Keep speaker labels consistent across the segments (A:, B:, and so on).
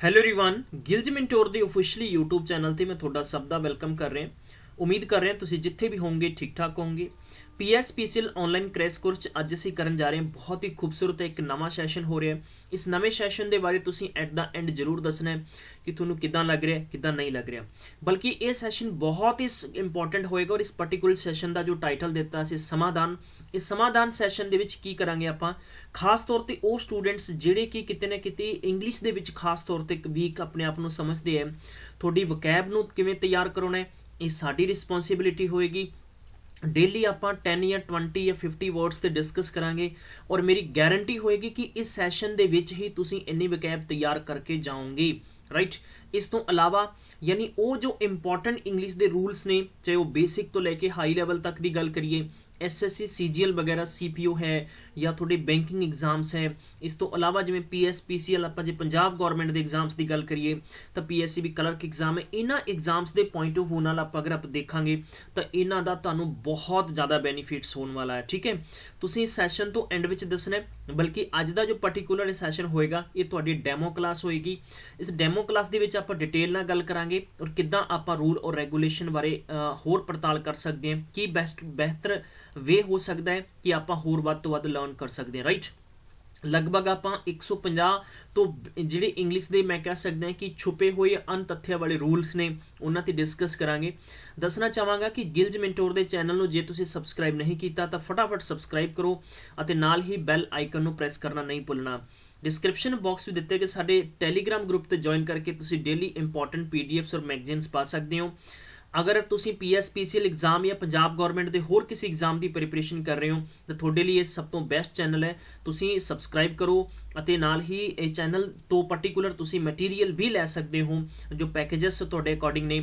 A: Hello everyone ਗਿਲਜ mentor ਦੇ officially YouTube channel ਤੇ ਮੈਂ ਤੁਹਾਡਾ ਸਭ ਦਾ ਵੈਲਕਮ ਕਰ ਰਿਹਾ। ਉਮੀਦ ਕਰ ਰਿਹਾ ਤੁਸੀਂ ਜਿੱਥੇ ਵੀ ਹੋਵੋਗੇ ਠੀਕ ਠਾਕ ਹੋਵੋਗੇ। PSPCL ਆਨਲਾਈਨ ਕ੍ਰੈਸ਼ ਕੋਰਸ 'ਚ ਅੱਜ ਅਸੀਂ ਕਰਨ ਜਾ ਰਹੇ ਹਾਂ ਬਹੁਤ ਹੀ ਖੂਬਸੂਰਤ ਇੱਕ ਨਵਾਂ ਸੈਸ਼ਨ ਹੋ ਰਿਹਾ। ਇਸ ਨਵੇਂ ਸੈਸ਼ਨ ਦੇ ਬਾਰੇ ਤੁਸੀਂ ਐਟ ਦਾ ਐਂਡ ਜ਼ਰੂਰ ਦੱਸਣਾ ਹੈ ਕਿ ਤੁਹਾਨੂੰ ਕਿੱਦਾਂ ਲੱਗ ਰਿਹਾ ਕਿੱਦਾਂ ਨਹੀਂ ਲੱਗ ਰਿਹਾ। ਬਲਕਿ ਇਹ ਸੈਸ਼ਨ ਬਹੁਤ ਹੀ ਇੰਪੋਰਟੈਂਟ ਹੋਏਗਾ ਔਰ ਇਸ ਪਾਰਟਿਕੂਲਰ ਸੈਸ਼ਨ ਦਾ ਜੋ ਟਾਈਟਲ ਦਿੱਤਾ ਸੀ ਸਮਾਧਾਨ, ਇਸ ਸਮਾਧਾਨ ਸੈਸ਼ਨ ਦੇ ਵਿੱਚ ਕੀ ਕਰਾਂਗੇ ਆਪਾਂ ਖਾਸ ਤੌਰ ਤੇ ਉਹ ਸਟੂਡੈਂਟਸ ਜਿਹੜੇ ਕਿ ਕਿਤੇ ਨਾ ਕਿਤੇ ਇੰਗਲਿਸ਼ ਦੇ ਵਿੱਚ ਖਾਸ ਤੌਰ ਤੇ ਵੀਕ ਆਪਣੇ ਆਪ ਨੂੰ ਸਮਝਦੇ ਹੈ, ਤੁਹਾਡੀ ਵਕੈਬ ਨੂੰ ਕਿਵੇਂ ਤਿਆਰ ਕਰਾਉਣਾ ਹੈ ਇਹ ਸਾਡੀ ਰਿਸਪੌਂਸਿਬਿਲਿਟੀ ਹੋਏਗੀ। डेली आप 10 या 20 या 50 वर्ड्स से डिस्कस करांगे और मेरी गारंटी होएगी कि इस सैशन दे विच ही तुसी इन्नी वकैब तैयार करके जाओगे। राइट, इस तो अलावा यानी वो जो इंपॉर्टेंट इंग्लिश के रूल्स ने चाहे वो बेसिक तो लैके हाई लैवल तक की गल करिए, SSC CGL वगैरह CPO है या थोड़े बैंकिंग एग्जाम्स है, इस तो अलावा जिवें PSPCL आप जो पंजाब गौरमेंट के एग्जाम्स की गल करिए तो PSCB क्लर्क एग्जाम है, इन्हां एग्जाम्स के पॉइंट ऑफ व्यू नाल आप अगर आप देखांगे तो इन्हां दा तुहानूं बहुत ज़्यादा बेनीफिट्स होने वाला है। ठीक है, तुसीं सैशन तो एंड विच दसना है, बल्कि अज दा जो पर्टिकुलर सैशन होएगा ये तुहाडी डेमो क्लास होएगी। इस डेमो क्लास दे विच आपां डिटेल नाल गल करांगे और किद्दां आपां रूल और रेगूलेशन बारे होर पड़ताल कर सकते हैं, की बेहतर वे हो सकता है कि आप होर वध तो वध लर्न कर सकते हैं। राइट, लगभग आप 150 तो ਜਿਹੜੇ इंग्लिश ਦੇ मैं कह सकते हैं कि छुपे हुए अनतथ्य वाले रूल्स ने उन्होंने डिस्कस करांगे। दसना चाहांगा कि गिल्ज मैंटोर ਦੇ ਚੈਨਲ ਨੂੰ ਜੇ ਤੁਸੀਂ ਸਬਸਕ੍ਰਾਈਬ नहीं ਕੀਤਾ ਤਾਂ फटाफट ਸਬਸਕ੍ਰਾਈਬ ਕਰੋ ਅਤੇ ਨਾਲ ਹੀ ਬੈਲ ਆਈਕਨ ਨੂੰ ਪ੍ਰੈਸ ਕਰਨਾ नहीं ਭੁੱਲਣਾ। डिस्क्रिप्शन बॉक्स भी दिते कि साडे टैलीग्राम ग्रुप ते ज्वाइन करके तुसी डेली इंपॉर्टेंट PDFs और मैगजीन्स पा सकते हो। अगर तुसी PSPCL एग्जाम या पंजाब गौरमेंट के होर किसी एग्जाम की प्रिपरेशन कर रहे हो तो थोड़े लिए सब तो बेस्ट चैनल है, तुसी सबसक्राइब करो ਅਤੇ ਨਾਲ ही ਇਹ चैनल तो पर्टिकुलर तुसी मटीरियल भी लै सकते हो जो पैकेजेस ਤੁਹਾਡੇ अकॉर्डिंग ने।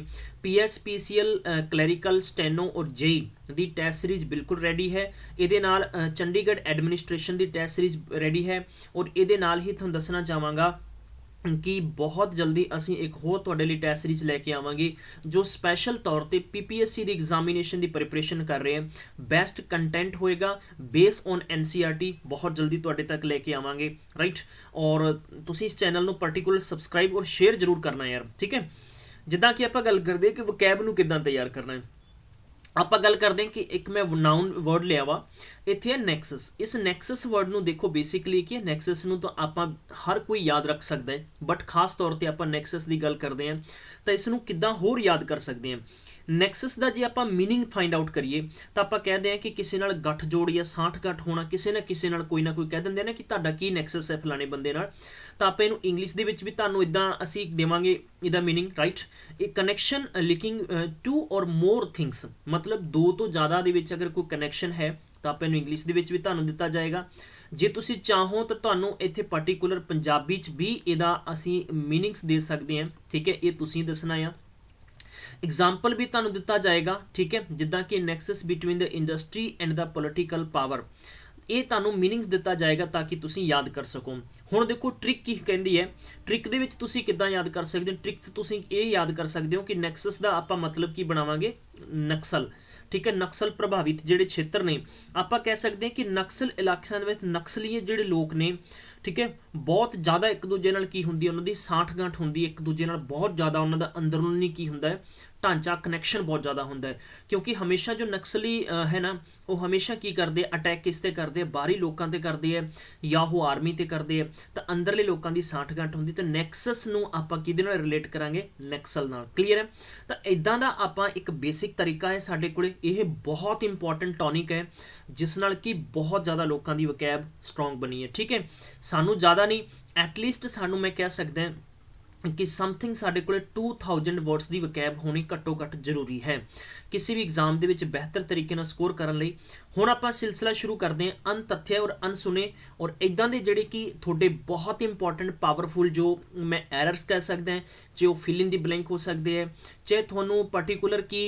A: PSPCL क्लैरिकल स्टैनो और JEE ਦੀ ਟੈਸਟ ਸੀਰੀਜ਼ ਬਿਲਕੁਲ ਰੈਡੀ ਹੈ। ਇਹਦੇ ਨਾਲ ਚੰਡੀਗੜ੍ਹ ਐਡਮਿਨਿਸਟ੍ਰੇਸ਼ਨ ਦੀ ਟੈਸਟ ਸੀਰੀਜ਼ ਰੈਡੀ ਹੈ ਔਰ ਇਹਦੇ ਨਾਲ ਹੀ ਤੁਹਾਨੂੰ ਦੱਸਣਾ ਚਾਹਾਂਗਾ कि बहुत जल्दी असी एक होर तुहाडे लई टैस्ट सीरीज लैके आवांगे जो स्पैशल तौर पर PPSC की एग्जामिनेशन की प्रिपरेशन कर रहे हैं। बेस्ट कंटेंट होएगा बेस ऑन NCERT, बहुत जल्दी तुहाडे तक लैके आवांगे। राइट, और तुसी इस चैनल नूं पर्टिकुलर सबसक्राइब और शेयर जरूर करना यार। ठीक है, जिद्दां कि आपां गल करदे कि वकैब नूं किद्दां तैयार करना है, आप गल करते हैं कि एक मैं नाउन वर्ड लिया वा इत्थे है नैक्सस। इस नैक्सस वर्ड नूं देखो बेसिकली कि नैक्सस नूं तो आप हर कोई याद रख सकता है, बट खास तौर पर आप नैक्सस की गल करते हैं तो इसनूं किद्दां होर याद कर सकते हैं। नैक्सस का जे आप मीनिंग फाइंड आउट करिए तो आप कहते हैं कि किसी नाल गठ जोड़ या साठगांठ होना, किसी ना किसी नाल कोई ना कोई कह देंगे ना कि तुहाडा की नैक्सस है फलाने बंदे नाल, तो आप इहनूं इंग्लिश दे विच भी तुहानूं इदां असीं देवांगे इहदा मीनिंग। राइट, एक कनैक्शन लिंकिंग टू और मोर थिंग्स, मतलब दो तो ज़्यादा दे विच अगर कोई कनैक्शन है तो आप इहनूं इंग्लिश दे विच भी तुहानूं दिता जाएगा। जे तुसीं चाहो तो तुहानूं इत्थे पर्टिकुलर पंजाबी च भी इहदा असीं मीनिंग्स दे सकते हैं। ठीक है, ये तुसीं दसना है। एग्जाम्पल भी तुहानूं दिता जाएगा। ठीक है, जिद्दां कि nexus between the industry and the political power, ये तुहानूं मीनिंग्स दिता जाएगा ताकि तुसीं याद कर सको। हुण देखो ट्रिक की कहंदी है, ट्रिक दे विच तुसीं किद्दां याद कर सकदे हो, ट्रिक च तुसीं ये याद कर सकते हो कि नैक्सस दा आपां मतलब की बनावांगे नक्सल। ठीक है, नक्सल प्रभावित जिहड़े क्षेत्र ने आपां कह सकते हैं कि नक्सल इलाकिਆਂ ਵਿੱਚ नक्सली ਜਿਹੜੇ ਲੋਕ ਨੇ, ठीक है, बहुत ज़्यादा एक दूजे नाल की हुंदी है, उन्हां दी साठ-गांठ हुंदी है एक दूजे नाल, बहुत ज़्यादा उन्हां दा अंदरूनी की हुंदा है ढांचा कनैक्शन बहुत ज़्यादा होंदा है, क्योंकि हमेशा जो नक्सली है ना वो हमेशा की करते अटैक किस ते करते बाहरी लोगों ते करते हैं या वो आर्मी ते करते हैं, तो अंदरले लोगों की साठ-गांठ होंदी। तो नैक्सस नूं आपां किहदे नाल रिलेट करांगे, नैक्सल नाल। क्लीयर है, तो इदां दा आपां एक बेसिक तरीका है साडे कोले, यह बहुत इंपॉर्टेंट टॉनिक है जिस नाल कि बहुत ज़्यादा लोगों की वकैब स्ट्रोंग बनी है। ठीक है, सानू ज़्यादा नहीं एटलीस्ट सानू मैं कह सकदा कि समथिंग साढ़े को 2000 वर्ड्स की वकैब होनी घट्टो घट्ट जरूरी है किसी भी एग्जाम के विच बेहतर तरीके नाल स्कोर करने लई। हुण आपां सिलसिला शुरू करते हैं अनतथ्य और अनसुने और इदां दे जिहड़े कि थोड़े बहुत इंपॉर्टेंट पावरफुल जो मैं एरर्स कह सकदा है, चाहे वो फिल इन दी ब्लैंक हो सकते हैं, चाहे तुहानूं पर्टिकुलर कि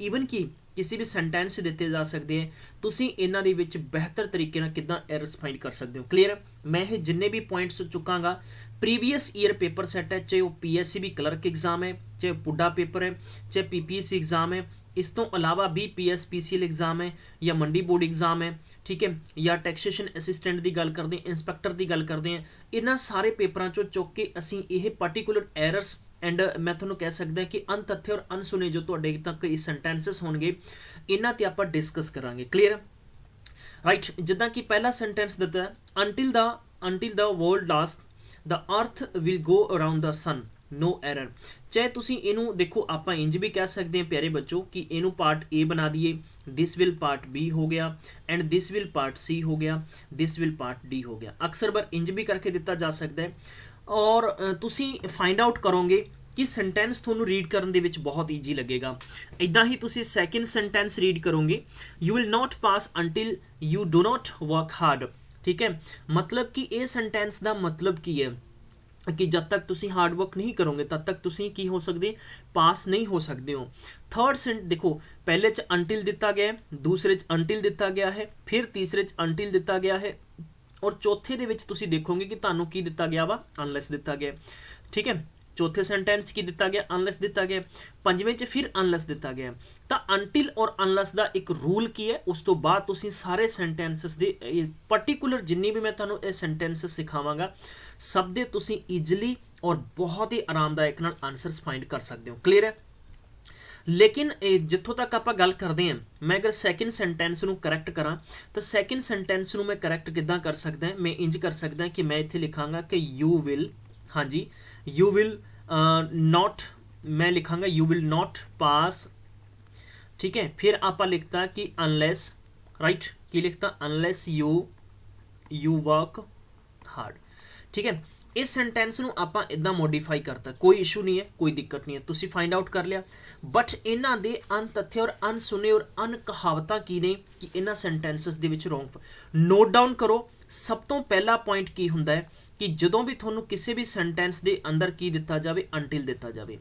A: ईवन कि किसी भी सेंटेंस दिते जा सकते हैं, तुसीं इन्हां दे विच बेहतर तरीके नाल किद्दां एरर्स फाइंड कर सकते हो। क्लीयर, मैं ये जिन्ने भी पॉइंट्स चुकांगा प्रीवियस ईयर पेपर सैट है, चाहे वो PSCB क्लर्क एग्जाम है, चाहे पुडा पेपर है, चाहे PPSC एग्जाम है, इस तो अलावा भी PSPCL एग्जाम है या मंडी बोर्ड एग्जाम है, ठीक है, या टैक्सेशन असिस्टेंट की गल करते हैं, इंस्पैक्टर की गल करते हैं, इन्हां सारे पेपरों चों चुक के असीं ये पर्टिकुलर एरर्स एंड मैं तुहानूं कह सकदा कि अनतथ्य और अनसुने जो तुहाडे तक ये सेंटेंसिस होणगे इन्हां ते आपां डिस्कस करांगे। Clear right. जिद्दां कि पहला सेंटेंस दिता है until the world last the earth will go around the sun no error. चाहे तुसीं इनू देखो आपां इंज भी कह सकते हैं प्यारे बच्चों कि इनू पार्ट ए बना दिए, दिस विल पार्ट बी हो गया and this will part C हो गया, दिस विल पार्ट डी हो गया। अक्सर बार इंज भी करके दिता जा सकता है और तुसीं फाइंड आउट करोगे कि सेंटेंस तुहानूं रीड करन दे विच बहुत ईजी लगेगा। इदां ही तुसीं सैकेंड सेंटेंस रीड करोगे, you will not pass until you do not work hard. ठीक है, मतलब कि ये सेंटेंस का मतलब की है कि जब तक तुसी हार्ड वर्क नहीं करोगे तब तक तुसी की हो सकते पास नहीं हो सकते हो। थर्ड सेंट देखो, पहले च अंटिल दिता गया है, दूसरे च अंटिल दिता गया है, फिर तीसरे च अंटिल दिता गया है और चौथे दे विच तुसी देखोगे कि तुहानूं की दिता गया वा, अनलैस दिता गया। ठीक है, चौथे सेंटेंस की दिता गया, अनलैस दिता गया। पंजवें च फिर अनलैस दिता गया। तो अंटिल और अनलैस का एक रूल की है, उस तो बाद तुसी सारे सेंटेंसिस दे पर्टिकुलर जिन्नी भी मैं तुहानूं ये सेंटेंसिस सिखावांगा सब दे तुसी ईजिली और बहुत ही आरामदायक नाल आंसर्स फाइंड कर सकते हो। क्लीयर है। लेकिन जिथों तक आप गल करते हैं, मैं अगर सैकेंड सेंटेंस नूं करैक्ट करा तो सैकेंड सेंटेंस नूं मैं करैक्ट किद्दां कर सकदा है, मैं इंज कर सकदा कि मैं इत्थे लिखांगा कि यू विल, हाँ जी, यू विल नॉट, मैं लिखांगा यू विल नॉट पास। ठीक है, फिर आप लिखता कि अनलैस, राइट, की लिखता अनलैस यू वर्क हार्ड। ठीक है, इस सेंटेंस नूं आपां इदां मॉडिफाई करता, कोई इशू नहीं है, कोई दिक्कत नहीं है, तुसी फाइंड आउट कर लिया। बट इन्हां दे अनतथ्य और अनसुने और अनकहावतां की ने कि इन्हां सेंटेंसिस दे विच रोंग नोट डाउन करो। सब तो पहला पॉइंट की हुंदा है कि जदों भी तुहानूं किसी भी सेंटेंस दे अंदर की दिता जाए अंटिल दिता जाए,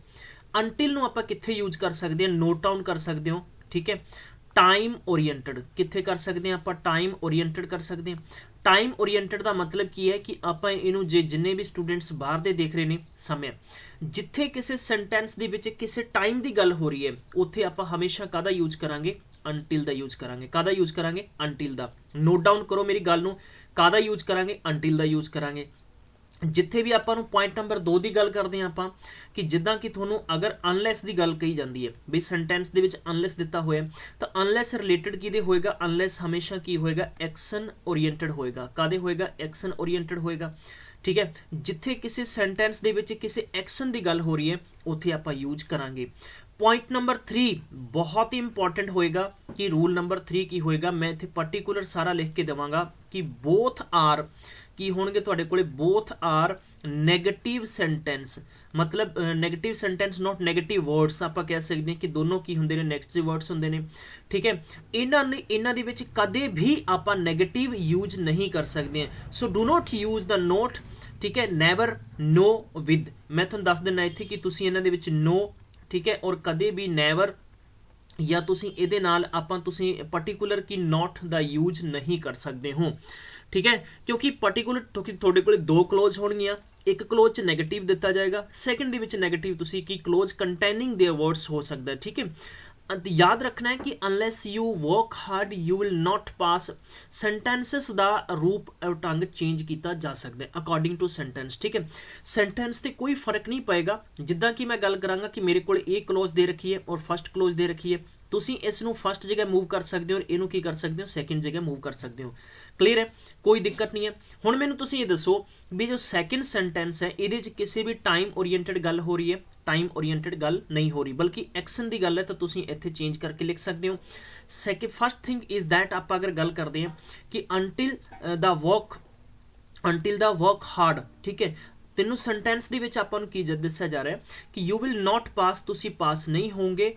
A: अंटिल नूं आपां कित्थे यूज कर सकते हैं, नोट डाउन कर सकते हो। ठीक है, टाइम ओरीएंटेड कित्थे कर सकते हैं, आपां टाइम ओरीएंटेड कर सकते हैं। टाइम ओरीएंटेड का मतलब की है कि आपां इनू जे जिन्ने भी स्टूडेंट्स बाहर दे देख रहे ने समय, जिथे किसी सेंटेंस दे विच किसी टाइम की गल हो रही है उत्थे आपां हमेशा कादा यूज करांगे, अंटिल दा यूज करांगे। कादा यूज करांगे, अंटिल दा। नोट डाउन करो मेरी गल नूं, कादा यूज करांगे, अंटिल दा यूज करांगे। जिथे भी आपां नूं पॉइंट नंबर 2 की गल करते हैं आपां कि जिद्दां कि तुहानूं अगर अनलैस की गल कही जाती है भी सेंटेंस दे विच अनलैस दिता होया तो अनलैस रिलेटेड किहदे होएगा, अनलैस हमेशा की होएगा, एक्शन ओरीएंटेड होएगा। कादे होएगा, एक्शन ओरीएंटेड होएगा। ठीक है, जिथे किसी सेंटेंस दे विच किसी एक्शन की गल हो रही है उत्थे आपां यूज करांगे। पॉइंट नंबर 3 बहुत ही इंपॉर्टेंट होएगा कि रूल नंबर 3 की होएगा, मैं इत्थे पर्टिकुलर सारा लिख के देवांगा कि बोथ आर की होणगे तुहाडे कोले, बोथ आर नैगेटिव सेंटेंस। मतलब negative sentence not negative words, आपां कह सकते हैं कि दोनों की हुंदे ने, नैगेटिव वर्ड्स हुंदे ने। ठीक है, इन्हां दे विच कदे भी आपां नैगेटिव यूज नहीं कर सकते हैं। So do not use the note. ठीक है, नैवर, नो, विद। मैं तुहानूं दस दिना इत्थे कि तुसीं इन्हां दे विच नो, ठीक है, और कदे भी नैवर या तुसीं इहदे नाल आपां तुसीं पर्टिकुलर की नॉट दा यूज नहीं कर सकते हो। ठीक है, क्योंकि पर्टिकुलर तुहाडे कोल 2 क्लोज होणगियां, एक क्लोज च नैगेटिव दिता जाएगा, सैकेंड दे विच नैगेटिव तुसीं की क्लोज कंटेनिंग देयर वर्ड्स हो सकता है। ठीक है, याद रखना है कि unless you work hard you will not pass. Sentences का रूप ढंग चेंज किया जा सकता है अकॉर्डिंग टू सेंटेंस। ठीक है, सेंटेंस से कोई फर्क नहीं पएगा। जिद्दां कि मैं गल करांगा कि मेरे को एक क्लोज दे रखी है और फर्स्ट क्लोज दे रखी है, तुसीं इसनूं फर्स्ट जगह मूव कर सकते हो और इनू की कर सकते हो, सैकेंड जगह मूव कर सकते हो। क्लीयर है, कोई दिक्कत नहीं है। हुण मैनूं तुसीं ये दसो भी जो सैकेंड सेंटेंस है इहदे च किसी भी टाइम ओरीएंटेड गल हो रही है, टाइम ओरीएंटेड गल नहीं हो रही बल्कि एक्शन की गल है, तो तुसीं इत्थे चेंज करके लिख सकते हो। Second first thing is that आपां अगर गल करते हैं कि अंटिल द वर्क हार्ड। ठीक है, तीनों सेंटेंस दे विच आपां नूं की दस्सिया जा रहा है कि यू विल नॉट पास, तुसीं पास नहीं होंगे।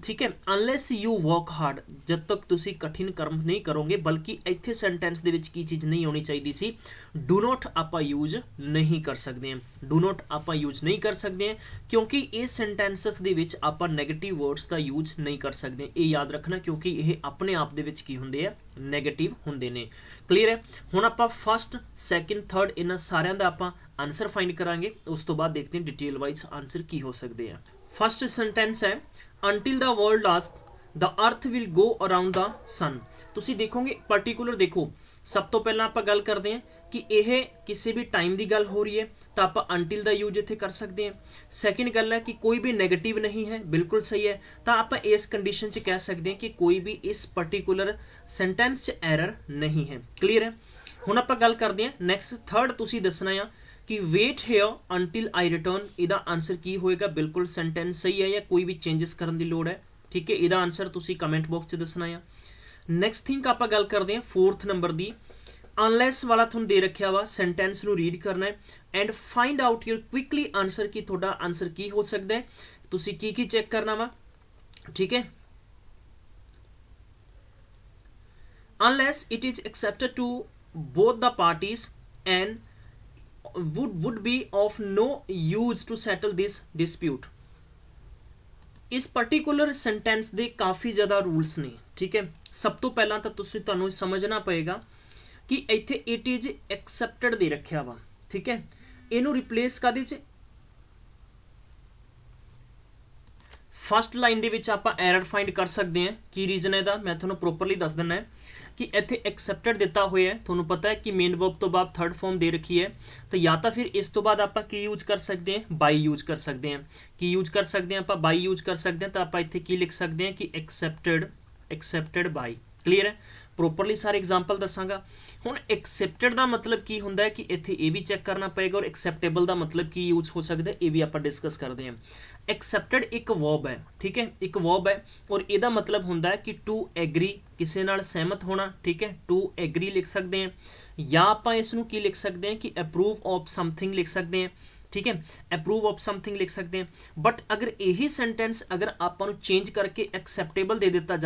A: ठीक है, अनलैस यू वर्क हार्ड, जब तक तुसी कठिन कर्म नहीं करोगे। बल्कि इत्थे सेंटेंस दे विच की चीज़ नहीं होनी चाहिए सी, डू नॉट आपां यूज नहीं कर सकते हैं। डू नॉट आपां यूज नहीं कर सकते हैं क्योंकि ये सेंटेंसिस दे विच आपां नैगेटिव वर्ड्स का यूज नहीं कर सकते। ये याद रखना क्योंकि ये अपने आप दे विच की हुंदे आ, नैगेटिव हुंदे ने। क्लीयर है, हुण आपां फर्स्ट सैकेंड थर्ड इन्हां सारियां दा आपां आंसर फाइंड करांगे, उस तो बाद देखते हैं डिटेल वाइज आंसर की हो सकते हैं। फर्स्ट सेंटेंस है until the world lasts the earth will go around the sun। ਤੁਸੀਂ ਦੇਖੋਗੇ ਪਾਰਟਿਕੂਲਰ ਦੇਖੋ ਸਭ ਤੋਂ ਪਹਿਲਾਂ ਆਪਾਂ ਗੱਲ ਕਰਦੇ ਹਾਂ ਕਿ ਇਹ ਕਿਸੇ ਵੀ ਟਾਈਮ ਦੀ ਗੱਲ ਹੋ ਰਹੀ ਹੈ ਤਾਂ ਆਪਾਂ ਅਨਟਿਲ ਦਾ ਯੂਜ਼ ਇੱਥੇ ਕਰ ਸਕਦੇ ਹਾਂ। ਸੈਕਿੰਡ ਗੱਲ ਹੈ ਕਿ ਕੋਈ ਵੀ ਨੈਗੇਟਿਵ ਨਹੀਂ ਹੈ, ਬਿਲਕੁਲ ਸਹੀ ਹੈ, ਤਾਂ ਆਪਾਂ ਇਸ ਕੰਡੀਸ਼ਨ 'ਚ ਕਹਿ ਸਕਦੇ ਹਾਂ ਕਿ ਕੋਈ ਵੀ ਇਸ ਪਾਰਟਿਕੂਲਰ ਸੈਂਟੈਂਸ 'ਚ ਐਰਰ ਨਹੀਂ ਹੈ। ਕਲੀਅਰ ਹੈ। ਹੁਣ ਆਪਾਂ ਗੱਲ ਕਰਦੇ ਹਾਂ ਨੈਕਸਟ ਥਰਡ, ਤੁਸੀਂ ਦੱਸਣਾ ਆ ਕਿ ਵੇਟ ਹੇਅਰ ਅੰਟਿਲ ਆਈ ਰਿਟਰਨ, ਇਹਦਾ ਆਨਸਰ ਕੀ ਹੋਏਗਾ? ਬਿਲਕੁਲ ਸੈਂਟੈਂਸ ਸਹੀ ਹੈ ਜਾਂ ਕੋਈ ਵੀ ਚੇਂਜਸ ਕਰਨ ਦੀ ਲੋੜ ਹੈ? ਠੀਕ ਹੈ, ਇਹਦਾ ਆਨਸਰ ਤੁਸੀਂ ਕਮੈਂਟ ਬਾਕਸ 'ਚ ਦੱਸਣਾ ਆ। ਨੈਕਸਟ ਥਿੰਗ ਆਪਾਂ ਗੱਲ ਕਰਦੇ ਹਾਂ ਫੋਰਥ ਨੰਬਰ ਦੀ, ਅਨਲੈਸ ਵਾਲਾ ਤੁਹਾਨੂੰ ਦੇ ਰੱਖਿਆ ਵਾ, ਸੈਂਟੈਂਸ ਨੂੰ ਰੀਡ ਕਰਨਾ ਹੈ and find out your quickly answer, ਕਿ ਤੁਹਾਡਾ ਆਨਸਰ ਕੀ ਹੋ ਸਕਦਾ ਹੈ, ਤੁਸੀਂ ਕੀ ਚੈੱਕ ਕਰਨਾ ਵਾ। ਠੀਕ ਹੈ, unless it is accepted to both the parties and would be of no use to settle this dispute। ਇਸ ਪਾਰਟਿਕੂਲਰ ਸੈਂਟੈਂਸ ਦੇ ਕਾਫੀ ਜ਼ਿਆਦਾ ਰੂਲਸ ਨੇ। ਠੀਕ ਹੈ, ਸਭ ਤੋਂ ਪਹਿਲਾਂ ਤਾਂ ਤੁਹਾਨੂੰ ਸਮਝਣਾ ਪਏਗਾ ਕਿ ਇੱਥੇ ਇਟ ਇਜ਼ ਐਕਸੈਪਟਡ ਦੇ ਰੱਖਿਆ ਵਾ। ਠੀਕ ਹੈ, ਇਹਨੂੰ ਰਿਪਲੇਸ ਕਾਹਦੇ 'ਚ? ਫਸਟ ਲਾਈਨ ਦੇ ਵਿੱਚ ਆਪਾਂ ਐਰਰ ਫਾਈਂਡ ਕਰ ਸਕਦੇ ਹਾਂ। ਕੀ ਰੀਜ਼ਨ ਹੈ ਇਹਦਾ? ਮੈਂ ਤੁਹਾਨੂੰ ਪ੍ਰੋਪਰਲੀ ਦੱਸ ਦਿੰਦਾ ਹੈ ਕਿ ਇੱਥੇ ਐਕਸੈਪਟਡ ਦਿੱਤਾ ਹੋਇਆ ਹੈ, ਤੁਹਾਨੂੰ ਪਤਾ ਹੈ ਕਿ ਮੇਨ ਵਰਬ ਤੋਂ ਬਾਅਦ ਥਰਡ ਫਾਰਮ ਦੇ ਰੱਖੀ ਹੈ, ਤਾਂ ਜਾਂ ਤਾਂ ਫਿਰ ਇਸ ਤੋਂ ਬਾਅਦ ਆਪਾਂ ਕੀ ਯੂਜ਼ ਕਰ ਸਕਦੇ ਹਾਂ? ਬਾਈ ਯੂਜ਼ ਕਰ ਸਕਦੇ ਹਾਂ। ਕੀ ਯੂਜ਼ ਕਰ ਸਕਦੇ ਹਾਂ ਆਪਾਂ? ਬਾਈ ਯੂਜ਼ ਕਰ ਸਕਦੇ ਹਾਂ। ਤਾਂ ਆਪਾਂ ਇੱਥੇ ਕੀ ਲਿਖ ਸਕਦੇ ਹਾਂ ਕਿ ਐਕਸੈਪਟਡ ਬਾਈ। ਕਲੀਅਰ ਹੈ, ਪ੍ਰੋਪਰਲੀ ਸਾਰੇ ਐਗਜ਼ਾਮਪਲ ਦੱਸਾਂਗਾ। ਹੁਣ ਐਕਸੈਪਟਡ ਦਾ ਮਤਲਬ ਕੀ ਹੁੰਦਾ ਹੈ ਕਿ ਇੱਥੇ ਇਹ ਵੀ ਚੈੱਕ ਕਰਨਾ ਪਏਗਾ, ਔਰ ਐਕਸੈਪਟੇਬਲ ਦਾ ਮਤਲਬ ਕੀ ਯੂਜ਼ ਹੋ ਸਕਦਾ ਹੈ ਇਹ ਵੀ ਆਪਾਂ ਡਿਸਕਸ ਕਰਦੇ ਹਾਂ। ਐਕਸੈਪਟਡ ਇੱਕ ਵਰਬ ਹੈ। ਠੀਕ ਹੈ, ਇੱਕ ਵਰਬ ਹੈ ਔਰ ਇਹਦਾ ਮਤਲਬ ਹੁੰਦਾ ਹੈ ਕਿ ਟੂ ਐਗਰੀ, ਕਿਸੇ ਨਾਲ ਸਹਿਮਤ ਹੋਣਾ। ਠੀਕ ਹੈ, ਟੂ ਐਗਰੀ ਲਿਖ ਸਕਦੇ ਹਾਂ, ਜਾਂ ਆਪਾਂ ਇਸ ਨੂੰ ਕੀ ਲਿਖ ਸਕਦੇ ਹਾਂ ਕਿ ਅਪਰੂਵ ਆਫ ਸਮਥਿੰਗ ਲਿਖ ਸਕਦੇ ਹਾਂ। ਠੀਕ ਹੈ, ਅਪਰੂਵ ਆਫ ਸਮਥਿੰਗ ਲਿਖ ਸਕਦੇ ਹਾਂ। ਬਟ ਅਗਰ ਇਹੀ ਸੈਂਟੈਂਸ ਅਗਰ ਆਪਾਂ ਨੂੰ ਚੇਂਜ ਕਰਕੇ ਐਕਸੈਪਟੇਬਲ ਦੇ ਦਿੱਤਾ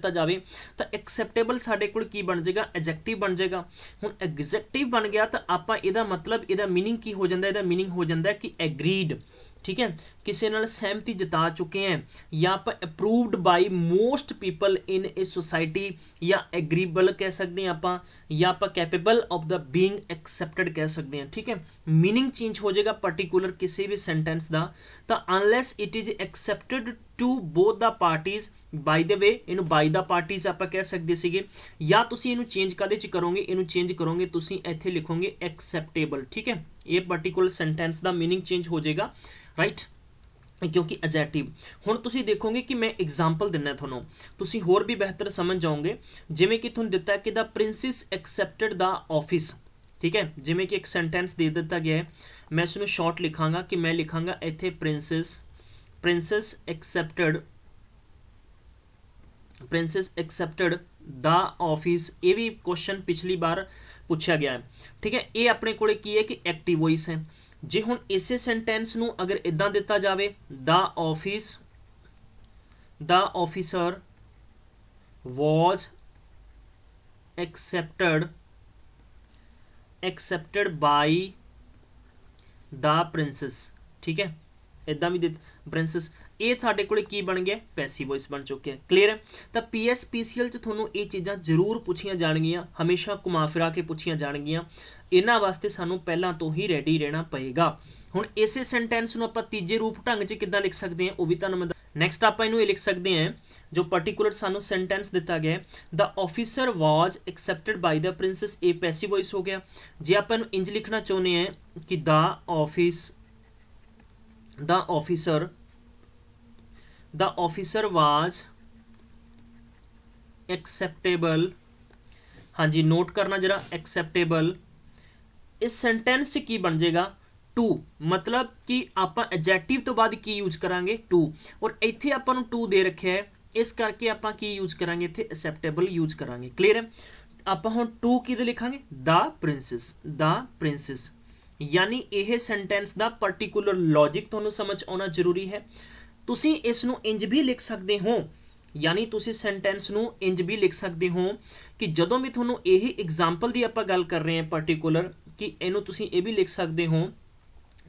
A: ਜਾਵੇ, ਤਾਂ ਐਕਸੈਪਟੇਬਲ ਸਾਡੇ ਕੋਲ ਕੀ ਬਣ ਜਾਏਗਾ? ਐਡਜੈਕਟਿਵ ਬਣ ਜਾਏਗਾ। ਹੁਣ ਐਡਜੈਕਟਿਵ ਬਣ ਗਿਆ ਤਾਂ ਆਪਾਂ ਇਹਦਾ ਮਤਲਬ, ਇਹਦਾ ਮੀਨਿੰਗ ਕੀ ਹੋ ਜਾਂਦਾ? ਇਹਦਾ ਮੀਨਿੰਗ ਹੋ ਜਾਂਦਾ ਕਿ ਐਗਰੀਡ। ਠੀਕ ਹੈ, ਕਿਸੇ ਨਾਲ ਸਹਿਮਤੀ ਜਤਾ ਚੁੱਕੇ ਹੈ, ਜਾਂ ਆਪਾਂ approved by most people in a society, ਜਾਂ ਐਗਰੀਬਲ ਕਹਿ ਸਕਦੇ ਹਾਂ ਆਪਾਂ, ਜਾਂ ਆਪਾਂ ਕੈਪੇਬਲ ਆਫ ਦਾ ਬੀਇੰਗ ਐਕਸੈਪਟਡ ਕਹਿ ਸਕਦੇ ਹਾਂ। ਠੀਕ ਹੈ, ਮੀਨਿੰਗ ਚੇਂਜ ਹੋ ਜਾਏਗਾ ਪਾਰਟਿਕੂਲਰ ਕਿਸੇ ਵੀ ਸੈਂਟੈਂਸ ਦਾ। ਤਾਂ unless it is accepted to both the parties, by the way ਇਹਨੂੰ ਬਾਈ ਦਾ ਪਾਰਟੀਜ਼ ਆਪਾਂ ਕਹਿ ਸਕਦੇ ਸੀਗੇ, ਜਾਂ ਤੁਸੀਂ ਇਹਨੂੰ ਚੇਂਜ ਕਾਹਦੇ 'ਚ ਕਰੋਗੇ? ਇਹਨੂੰ ਚੇਂਜ ਕਰੋਗੇ ਤੁਸੀਂ ਇੱਥੇ ਲਿਖੋਗੇ ਐਕਸੈਪਟੇਬਲ। ਠੀਕ ਹੈ, ਇਹ ਪਾਰਟਿਕੂਲਰ ਸੈਂਟੈਂਸ ਦਾ ਮੀਨਿੰਗ ਚੇਂਜ ਹੋ ਜਾਏਗਾ, ਰਾਈਟ, ਕਿਉਂਕਿ ਐਡਜੈਕਟਿਵ। ਹੁਣ ਤੁਸੀਂ ਦੇਖੋਗੇ ਕਿ ਮੈਂ ਐਗਜ਼ਾਮਪਲ ਦਿੰਦਾ ਤੁਹਾਨੂੰ, ਤੁਸੀਂ ਹੋਰ ਵੀ ਬਿਹਤਰ ਸਮਝ ਜਾਓਗੇ। ਜਿਵੇਂ ਕਿ ਤੁਹਾਨੂੰ ਦਿੱਤਾ ਕਿ ਦਾ ਪ੍ਰਿੰਸੈਸ ਐਕਸੈਪਟਡ ਦਾ ਆਫਿਸ। ਠੀਕ ਹੈ, ਜਿਵੇਂ ਕਿ ਇੱਕ ਸੈਂਟੈਂਸ ਦੇ ਦਿੱਤਾ ਗਿਆ ਹੈ, ਮੈਂ ਇਸ ਨੂੰ ਸ਼ਾਰਟ ਲਿਖਾਂਗਾ ਕਿ ਮੈਂ ਲਿਖਾਂਗਾ ਇੱਥੇ ਪ੍ਰਿੰਸੈਸ ਐਕਸੈਪਟਡ ਦਾ ਆਫਿਸ। ਇਹ ਵੀ ਕੁਐਸਚਨ ਪਿਛਲੀ ਵਾਰ ਪੁੱਛਿਆ ਗਿਆ ਹੈ। ਠੀਕ ਹੈ, ਇਹ ਆਪਣੇ ਕੋਲੇ ਕੀ ਹੈ ਕਿ ਐਕਟਿਵ ਵੌਇਸ ਹੈ। ਜੇ ਹੁਣ ਇਸੇ ਸੈਂਟੈਂਸ ਨੂੰ ਅਗਰ ਇਦਾਂ ਦਿੱਤਾ ਜਾਵੇ, ਦਾ ਆਫਿਸਰ ਵਾਜ਼ accepted ਬਾਈ ਦਾ ਪ੍ਰਿੰਸੈਸ। ਠੀਕ ਹੈ, ਇਦਾਂ ਵੀ ਪ੍ਰਿੰਸੈਸ, ਇਹ ਸਾਡੇ ਕੋਲੇ ਕੀ ਬਣ ਗਿਆ? ਪੈਸਿਵ ਵੌਇਸ ਬਣ ਚੁੱਕਿਆ। ਕਲੀਅਰ ਹੈ, ਤਾਂ PSPCL 'ਚ ਤੁਹਾਨੂੰ ਇਹ ਚੀਜ਼ਾਂ ਜ਼ਰੂਰ ਪੁੱਛੀਆਂ ਜਾਣਗੀਆਂ, ਹਮੇਸ਼ਾ ਘੁਮਾ ਫਿਰਾ ਕੇ ਪੁੱਛੀਆਂ ਜਾਣਗੀਆਂ। ਇਹਨਾਂ ਵਾਸਤੇ ਸਾਨੂੰ ਪਹਿਲਾਂ ਤੋਂ ਹੀ ਰੈਡੀ ਰਹਿਣਾ ਪਏਗਾ। ਹੁਣ ਇਸੇ ਸੈਂਟੈਂਸ ਨੂੰ ਆਪਾਂ ਤੀਜੇ ਰੂਪ ਢੰਗ 'ਚ ਕਿੱਦਾਂ ਲਿਖ ਸਕਦੇ ਹਾਂ ਉਹ ਵੀ ਤੁਹਾਨੂੰ ਮੈਂ ਨੈਕਸਟ ਆਪਾਂ ਇਹਨੂੰ ਇਹ ਲਿਖ ਸਕਦੇ ਹਾਂ, ਜੋ ਪਾਰਟਿਕੂਲਰ ਸਾਨੂੰ ਸੈਂਟੈਂਸ ਦਿੱਤਾ ਗਿਆ ਦਾ ਆਫਿਸਰ ਵਾਜ਼ ਐਕਸੈਪਟਡ ਬਾਈ ਦਾ ਪ੍ਰਿੰਸੈਸ, ਇਹ ਪੈਸਿਵ ਵੌਇਸ ਹੋ ਗਿਆ। ਜੇ ਆਪਾਂ ਇਹਨੂੰ ਇੰਜ ਲਿਖਣਾ ਚਾਹੁੰਦੇ ਹਾਂ ਕਿ ਦਾ ਆਫਿਸਰ ਵਾਜ਼ ਐਕਸੈਪਟੇਬਲ, ਹਾਂਜੀ ਨੋਟ ਕਰਨਾ ਜਰਾ, ਐਕਸੈਪਟੇਬਲ। ਇਸ ਸੈਂਟੈਂਸ 'ਚ ਕੀ ਬਣ ਜਾਏਗਾ? ਟੂ, ਮਤਲਬ ਕਿ ਆਪਾਂ ਐਡਜੈਕਟਿਵ ਤੋਂ ਬਾਅਦ ਕੀ ਯੂਜ਼ ਕਰਾਂਗੇ? ਟੂ, ਔਰ ਇੱਥੇ ਆਪਾਂ ਨੂੰ ਟੂ ਦੇ ਰੱਖਿਆ ਹੈ, ਇਸ ਕਰਕੇ ਆਪਾਂ ਕੀ ਯੂਜ਼ ਕਰਾਂਗੇ? ਇੱਥੇ ਐਕਸੈਪਟੇਬਲ ਯੂਜ਼ ਕਰਾਂਗੇ। ਕਲੀਅਰ ਹੈ, ਆਪਾਂ ਹੁਣ ਟੂ ਕਿਹਦੇ ਲਿਖਾਂਗੇ? ਦਾ ਪ੍ਰਿੰਸੈਸ। ਯਾਨੀ ਇਹ ਸੈਂਟੈਂਸ ਦਾ ਪਾਰਟਿਕੂਲਰ ਲੌਜਿਕ ਤੁਹਾਨੂੰ ਸਮਝ ਆਉਣਾ ਜ਼ਰੂਰੀ ਹੈ। ਤੁਸੀਂ ਇਸ ਨੂੰ ਇੰਜ ਵੀ ਲਿਖ ਸਕਦੇ ਹੋ, ਯਾਨੀ ਤੁਸੀਂ ਸੈਂਟੈਂਸ ਨੂੰ ਇੰਜ ਵੀ ਲਿਖ ਸਕਦੇ ਹੋ ਕਿ ਜਦੋਂ ਵੀ ਤੁਹਾਨੂੰ ਇਹੀ ਐਗਜ਼ਾਮਪਲ ਦੀ ਆਪਾਂ ਗੱਲ ਕਰ ਰਹੇ ਹਾਂ ਪਾਰਟਿਕੂਲਰ, ਕਿ ਇਹਨੂੰ ਤੁਸੀਂ ਇਹ ਵੀ ਲਿਖ ਸਕਦੇ ਹੋ।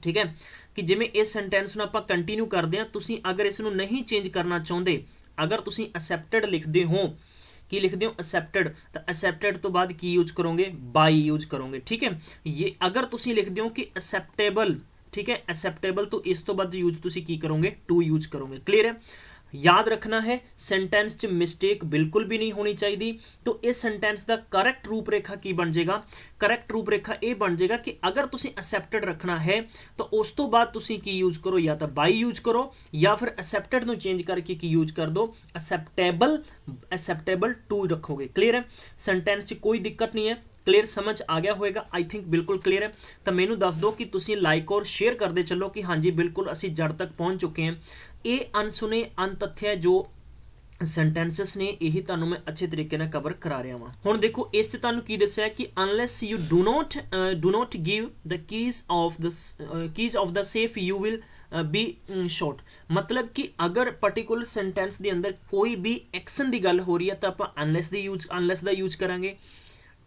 A: ਠੀਕ ਹੈ, ਕਿ ਜਿਵੇਂ ਇਸ ਸੈਂਟੈਂਸ ਨੂੰ ਆਪਾਂ ਕੰਟੀਨਿਊ ਕਰਦੇ ਹਾਂ, ਤੁਸੀਂ ਅਗਰ ਇਸ ਨੂੰ ਨਹੀਂ ਚੇਂਜ ਕਰਨਾ ਚਾਹੁੰਦੇ, ਅਗਰ ਤੁਸੀਂ ਅਸੈਪਟਡ ਲਿਖਦੇ ਹੋ, ਕੀ ਲਿਖਦੇ ਹੋ? ਅਸੈਪਟਡ, ਤਾਂ ਅਸੈਪਟਡ ਤੋਂ ਬਾਅਦ ਕੀ ਯੂਜ਼ ਕਰੋਗੇ? ਬਾਈ ਯੂਜ਼ ਕਰੋਗੇ। ਠੀਕ ਹੈ, ਇਹ ਅਗਰ ਤੁਸੀਂ ਲਿਖਦੇ ਹੋ ਕਿ ਅਸੈਪਟੇਬਲ, ਠੀਕ ਹੈ, ਅਸੈਪਟੇਬਲ ਤੋਂ ਇਸ ਤੋਂ ਬਾਅਦ ਯੂਜ਼ ਤੁਸੀਂ ਕੀ ਕਰੋਗੇ? ਟੂ ਯੂਜ਼ ਕਰੋਗੇ। ਕਲੀਅਰ ਹੈ, याद रखना है सेंटेंस च मिसटेक बिल्कुल भी नहीं होनी चाहिए। तो इस सेंटेंस का करैक्ट रूपरेखा की बन जाएगा, करैक्ट रूपरेखा ये बन जाएगा कि अगर तुसी एक्सेप्टेड रखना है तो उस तो बाद तुसी की यूज करो, या तो बाई यूज करो या फिर एक्सेप्टेड ਨੂੰ चेंज करके की यूज कर दो, एक्सेप्टेबल एक्सेप्टेबल टू रखोगे। क्लियर है, सेंटेंस च कोई दिक्कत नहीं है। क्लीयर समझ आ गया होएगा, आई थिंक बिल्कुल क्लीयर है। तो मैनू दस दो कि तुसी लाइक और शेयर करते चलो कि हाँ जी बिल्कुल असी जड़ तक पहुँच चुके हैं। ये अनसुने अनतथ्य जो सेंटेंसेस ने यही तुहानू मैं अच्छे तरीके नाल कवर करा रहा वां। हुण देखो इस च तुहानू की दस्सिया कि unless you do not give the keys of the safe you will be shot. मतलब कि अगर पर्टिकुलर सेंटेंस के अंदर कोई भी एक्शन की गल हो रही है तो आप अनलैस का यूज करांगे।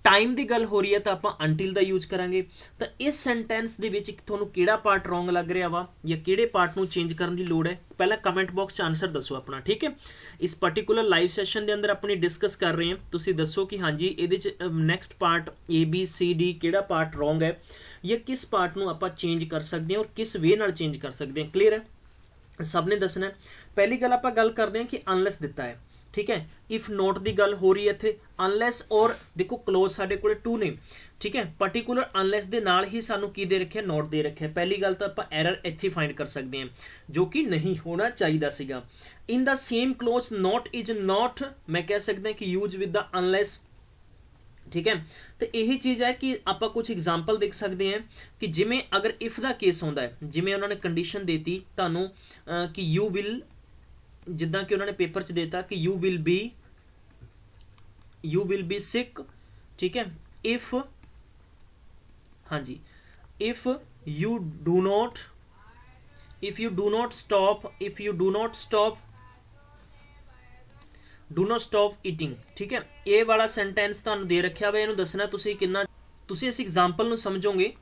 A: टाइम की गल हो रही है तो आप अंटिल का यूज करांगे। तो इस सेंटेंस के विच तुहानू किहड़ा पार्ट रॉन्ग लग रहा वा या किहड़े पार्ट नू चेंज करने की लोड़ है, पहला कमेंट बॉक्स आंसर दसो अपना। ठीक है, इस पर्टिकुलर लाइव सैशन के अंदर अपनी डिस्कस कर रहे हैं, तुसीं दसो कि हाँ जी ये नैक्सट पार्ट ABCD किहड़ा पार्ट रॉन्ग है या किस पार्ट नू आपां चेंज कर सकते हैं और किस वे नाल चेंज कर सकते हैं। क्लीयर है, सब ने दसना है। पहली गल आपां गल करते हैं कि अनलैस दिता है, ठीक है, इफ नोट की गल हो रही है इत्थे अनलैस और देखो क्लोज साडे कोले टू ने, ठीक है, पर्टिकुलर अनलैस दे नाल ही सानू की दे रखे नोट दे रखे। पहली गल तो आपां एरर इत्थे फाइंड कर सकते हैं जो कि नहीं होना चाहिए सीगा। In the same close not is not मैं कह सकते हैं कि यूज विद द अनलैस। ठीक है, तो यही चीज़ है कि आप कुछ एग्जाम्पल देख सकते हैं कि जिमें अगर इफ का केस होंदा है, जिमें उन्होंने कंडीशन देती तुहानू कि यू विल, जिदा कि उन्होंने पेपर च देता कि यू विल बी सिक। ठीक है, इफ हाँ जी if you do not stop eating. ठीक है, ये वाला सेंटेंस तुहानू दे रखा वा, इहनू दसना तुसी कितना तुसी इस एग्जाम्पल नू समझोगे।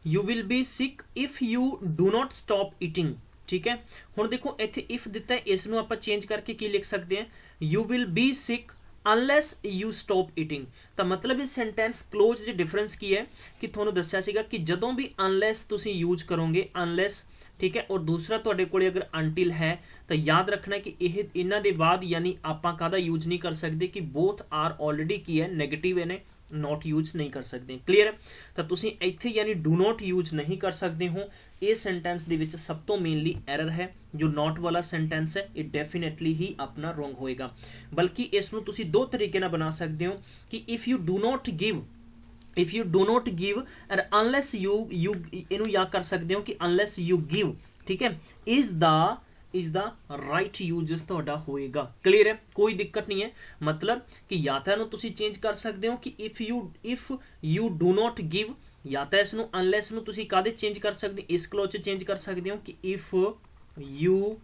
A: You will be sick if you do not stop eating. ठीक है, हुण देखो इत्थे इफ दिता है, इस नू आपां चेंज करके की लिख सकते हैं, you will be sick unless you stop eating. तो मतलब इस सेंटेंस क्लोज जो डिफरेंस की है कि तुहानू दस्सिया सीगा कि जदों भी अनलैस तुसी यूज करोगे अनलैस, ठीक है, और दूसरा तुहाडे कोले अगर अंटिल है तो याद रखना है कि यह इन्हां दे बाद यानी आपां काहदा यूज नहीं कर सकते कि बोथ आर ऑलरेडी की है नैगेटिव ने नॉट यूज नहीं कर सकते। क्लीयर है, तो तुसी इत्थे यानी डू नॉट यूज नहीं कर सकते हो। ये सेंटेंस दे विच सब तो मेनली एरर है, जो नॉट वाला सेंटेंस है ये डेफिनेटली ही अपना रॉन्ग होएगा। बल्कि इसनू तुसी दो तरीके नाल बना सकते हो कि if you do not give and unless you इनू या कर सकते हो कि अनलैस यू गिव, ठीक है, इज द राइट यूजेस तुहाडा होएगा। क्लीयर है, कोई दिक्कत नहीं है। मतलब कि या तो तुसी चेंज कर सकते हो कि if you do not give, या तो इसनू अनलैस नू तुसी कादे चेंज कर सकते, इस क्लोज चेंज कर सकते हो कि if you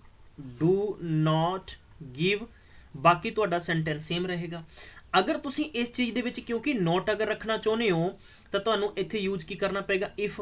A: do not give, बाकी तुहाडा सेंटेंस सेम रहेगा। अगर तुसी इस चीज़ दे विच क्योंकि नॉट अगर रखना चाहुंदे हो तो तुहानू इत्थे यूज की करना पेगा इफ।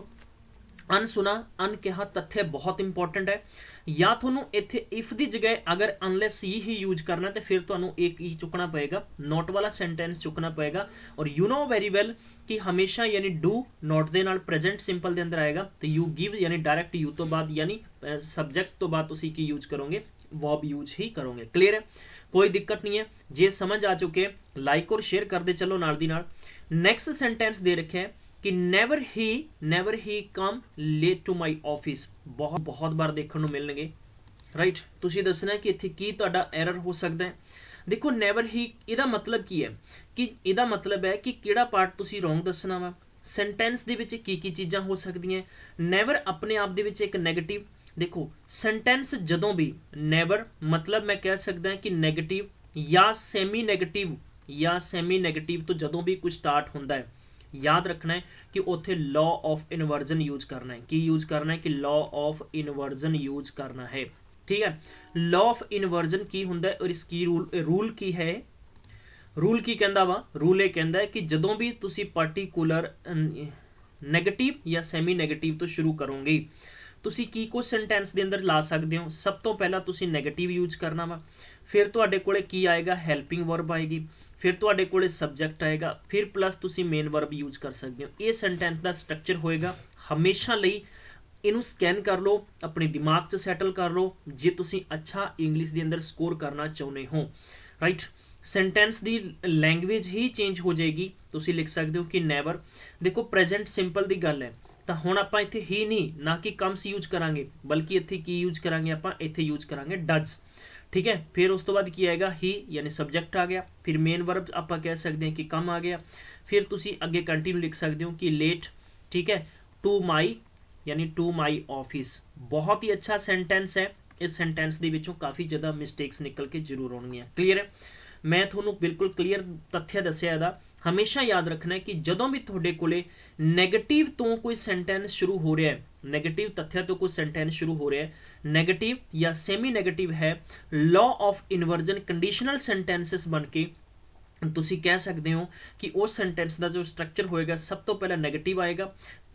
A: अनसुना अनकहा तथ्य बहुत इंपॉर्टेंट है। या थोनू इत्थे इफ की जगह अगर अनलैस ही यूज करना तो फिर तुहानू एक ही चुकना पएगा, नॉट वाला सेंटेंस चुकना पएगा। और यू नो वेरी वेल कि हमेशा यानी डू नॉट दे नाल प्रेजेंट सिंपल के अंदर आएगा, तो यू गिव यानी डायरैक्ट यू तो बाद यानी सबजैक्ट तो बाद तुसी की यूज करोगे, वर्ब यूज ही करोगे। क्लीयर है, कोई दिक्कत नहीं है। जे समझ आ चुके लाइक और शेयर करते चलो नाल दी नाल। नैक्सट सेंटेंस दे रखे है कि never he come late to my office. बहुत बार देखने को मिलणगे, राइट। तुसीं दसना कि इत्थे की तुहाडा एरर हो सकता है। देखो नेवर ही इहदा मतलब की है कि इहदा मतलब है कि किहड़ा पार्ट तुसीं रॉन्ग दसना वा। सेंटेंस दे विच की चीज़ां हो सकदियां। नेवर अपने आप दे विच एक नैगेटिव, देखो सेंटेंस जदों भी नेवर मतलब मैं कह सकदा कि नैगेटिव या सैमी नैगेटिव तो जदों भी कुछ स्टार्ट होंदा है, याद रखना है कि उत्थे लॉ ऑफ इनवर्जन यूज करना है। की यूज करना है कि लॉ ऑफ इनवर्जन यूज करना है। ठीक है, लॉ ऑफ इनवर्जन की हुंदा है और इसकी रूल की है। रूल की कहंदा वा, रूल ये कहंदा है कि जदों भी तुसी पर्टिकुलर नैगेटिव या सैमी नैगेटिव तो शुरू करोगे तुसी की को सेंटेंस के अंदर ला सकते हो। सब तो पहला तुसी नैगेटिव यूज करना वा, फिर तुहाडे कोले की आएगा हैल्पिंग वर्ब आएगी, फिर तुहाडे कोले सबजैक्ट आएगा, फिर प्लस तुसी मेन वर्ब यूज कर सकते हो। ये सेंटेंस का स्ट्रक्चर होएगा हमेशा लई ਇਹਨੂੰ ਸਕੈਨ ਕਰ ਲਓ, ਆਪਣੇ ਦਿਮਾਗ 'ਚ ਸੈਟਲ ਕਰ ਲਓ ਜੇ ਤੁਸੀਂ ਅੱਛਾ ਇੰਗਲਿਸ਼ ਦੇ ਅੰਦਰ ਸਕੋਰ ਕਰਨਾ ਚਾਹੁੰਦੇ ਹੋ, ਰਾਈਟ। ਸੈਂਟੈਂਸ ਦੀ ਲੈਂਗੁਏਜ ਹੀ ਚੇਂਜ ਹੋ ਜਾਏਗੀ। ਤੁਸੀਂ ਲਿਖ ਸਕਦੇ ਹੋ ਕਿ ਨੈਵਰ। ਦੇਖੋ ਪ੍ਰੈਜ਼ੈਂਟ ਸਿੰਪਲ ਦੀ ਗੱਲ ਹੈ, ਤਾਂ ਹੁਣ ਆਪਾਂ ਇੱਥੇ ਹੀ ਨਹੀਂ, ਨਾ ਕਿ ਕਮਸ ਯੂਜ ਕਰਾਂਗੇ, ਬਲਕਿ ਇੱਥੇ ਕੀ ਯੂਜ ਕਰਾਂਗੇ ਆਪਾਂ, ਇੱਥੇ ਯੂਜ ਕਰਾਂਗੇ ਡਜ਼, ठीक है। फिर उस तो बाद की आएगा ही, यानी सब्जेक्ट आ गया। फिर मेन वर्ब आप कह सकते हैं कि कम आ गया। फिर तुसी अगे कंटिन्यू लिख सकते हो कि लेट, ठीक है। टू माई, यानी टू माई ऑफिस। बहुत ही अच्छा सेंटेंस है। इस सेंटेंस के विचों काफ़ी ज़्यादा मिसटेक्स निकल के जरूर आउणगीਆਂ। क्लीयर है। मैं थोनों बिल्कुल क्लीयर तथ्य दस्या ਇਹਦਾ। हमेशा याद रखना है कि जदों भी तुहाडे कोले नैगेटिव तो कोई सेंटेंस शुरू हो रहा है, नैगेटिव तथ्य तो कोई सेंटेंस शुरू हो रहा है, नैगेटिव या सेमी नैगेटिव है, law of inversion conditional sentences बन के तुसी कह सकते हो कि उस सेंटेंस का जो स्ट्रक्चर होएगा, सब तो पहला नैगेटिव आएगा,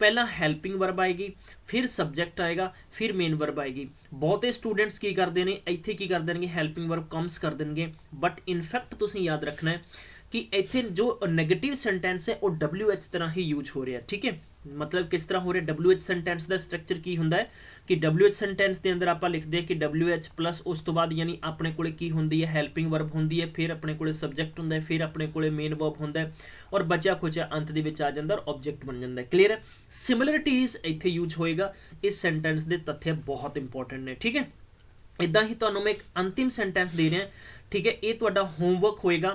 A: पहला हैल्पिंग वर्ब आएगी, फिर सब्जेक्ट आएगा, फिर मेन वर्ब आएगी। बहुते स्टूडेंट्स की करते हैं इत्थे की कर देंगे, हैल्पिंग वर्ब कम्स कर देंगे, बट इनफैक्ट तुसी याद रखना है कि इत्थे जो नैगेटिव सेंटेंस है वो WH तरह ही यूज हो रहा है, ठीक है। मतलब किस तरह हो रहा है, WH सेंटेंस का स्ट्रक्चर की होंदा है कि WH सेंटेंस के अंदर आप लिखते हैं कि WH प्लस उस तो बाद यानी अपने कोले की होंदी है, हैल्पिंग वर्ब होंदी है, फिर अपने कोले सब्जेक्ट होंदा है, फिर अपने कोले मेन वर्ब होंदा है, और बचा कुछ अंत दे विच आ जांदा और ऑब्जेक्ट बन जाता है। क्लीयर है। सिमिलरिटीज इत्थे यूज होएगा। इस सेंटेंस के तथ्य बहुत इंपॉर्टेंट ने, ठीक है। इदा ही तुहानूं मैं एक अंतिम सेंटेंस दे रहा, ठीक है। ये तुहाडा होमवर्क होएगा।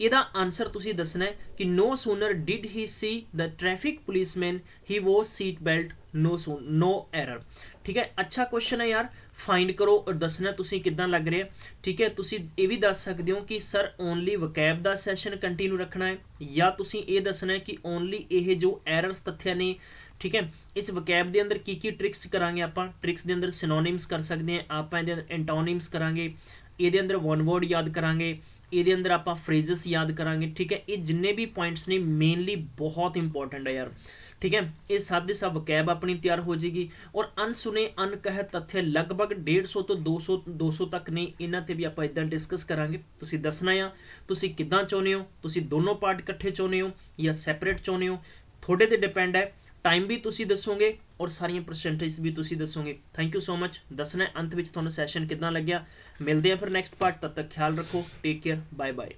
A: इहदा आंसर तुसी दसना है कि no sooner did he see the traffic policeman he was seat belt no error, ठीक है। अच्छा क्वेश्चन है यार, फाइंड करो और दसना तुसी किदां लग रहा है, ठीक है। तुसी ये भी दस सकते हो कि सर ओनली वकैब दा सैशन कंटिन्यू रखना है, या तुसी ये दसना है कि ओनली ये जो एरर्स तथ्य ने, ठीक है, इस वकैब के अंदर की ट्रिक्स करांगे आपां। ट्रिक्स के अंदर सिनोनिम्स कर सकते हैं आपां, इहदे अंदर एंटोनिम्स करांगे, ये अंदर वन वर्ड याद करांगे, ये अंदर आप फ्रेजेस याद करांगे, ठीक है। ये जिन्ने भी पॉइंट्स ने मेनली बहुत इंपॉर्टेंट है यार, ठीक है। ये सब के सब वकैब अपनी तैयार हो जाएगी। और अनसुने अनकहे तथ्य लगभग 150 तो 200 तक ने, इन्हां ते भी आप इदां डिस्कस करांगे। तुसीं दसना आ तुसीं किदां चाहुंदे हो, तुसीं दोनों पार्ट इकट्ठे चाहुंदे हो या सैपरेट चाहुंदे हो, थोड़े ते डिपेंड है। टाइम भी तुसी दसोगे और सारियां परसेंटेज भी तुसी दसोगे। Thank you so much. दसना अंत में तुहानूं सैशन किदां लग्या। मिलते हैं फिर नैक्सट पार्ट, तब तक ख्याल रखो, टेक केयर, बाय बाय।